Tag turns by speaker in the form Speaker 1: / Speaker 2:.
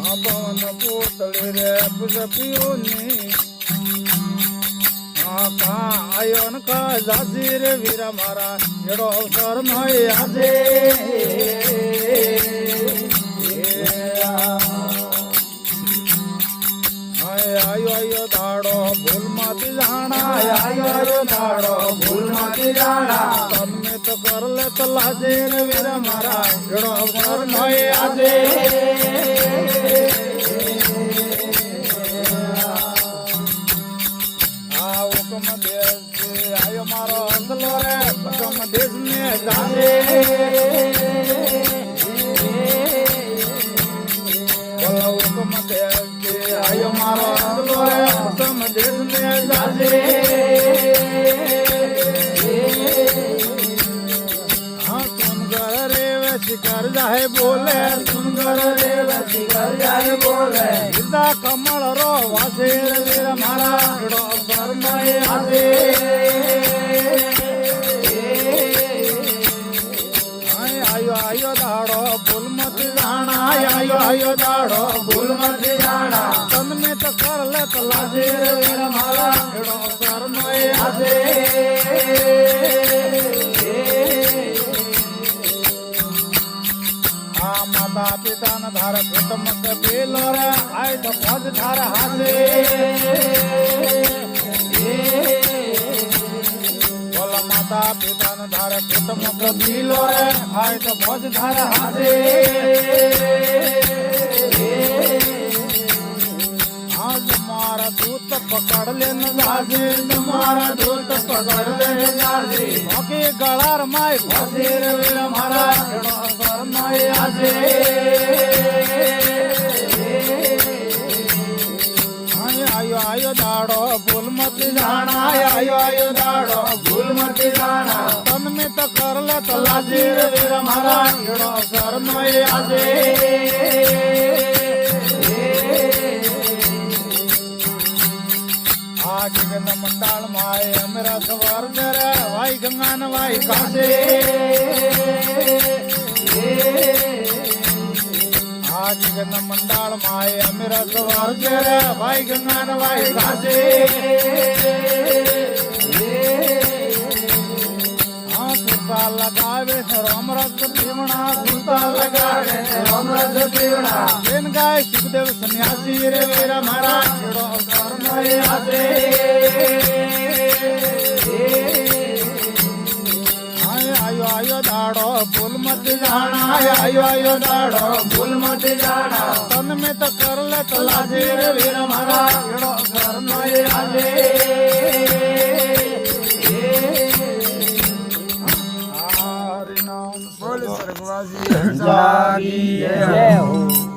Speaker 1: પવન પોતળી રે પુજપિયોની કા આયો ન કા જાજી રે વીરા મારા એડો અવસર નય આજે આયો દાડો ભૂલ માંથી જાણા આયો દાડો ભૂલ માંથી જાણા તમે તો કર લે તો લાજે રે વીરા મારા એડો અવસર નય આજે હુકમ દેશ આયો મારો અંગલો રે હુકમ દેશ ને જાજે બોલો હુકમ દેશ આયો મારો અંગલો રે હુકમ દેશ ને જાજે હા સુનગર રે શિકાર જાહે બોલે સુનગર રે શિકાર જાહે બોલે હિરદા કમળ રો વાસે રે મારા એડો અવસર નય આજે આયો દાડો ભૂલ મતી જાણા આયો દાડો ભૂલ મતી જાણા તન મે તો કર લે તો લાજે રે મારા એડો અવસર નય આજે માતા પિતા ન ધાર કુટુંબ પેલો રે આય તો પગ ધાર હાથે બોલો માતા પિતા ન ધાર કુટુંબ પેલો રે આય તો પગ ધાર હાથે આજ મારા દૂત પકડ લે ન જાજે તમારા દૂત પકડ લે ન જાજે ઓકે ગળાર માય ફસે રે મારા એડો અવસર નય આજે આયો દાડો ભૂલ મતી જાણા આયો દાડો ભૂલ મતી જાણા તન મે તો કર લે તો લાજે રે મારા એડો અવસર નય આજે ગગન મંડાળ માય અમરા સવાર જરા વાઈ ગંગા ન વાઈ કાશે આજ ગગન મંડાળ માય અમરા સવાર જરા વાઈ ગંગા ન વાઈ કાશે સુરતા લગાવે રામ રસ પીવણા સુરતા લગાવે રામ રસ પીવણા બેન ગાય સુખદેવ સન્યાસી રે વીરા મારા એડો અવસર નય આજે આયો દાડો ભૂલ મતી જાણા આયો દાડો ભૂલ મતી જાણા તન મે તો કર લે તો લાજે રે વીરા મારા એડો અવસર નય આજે बोल स्वर्गवासी जय हो।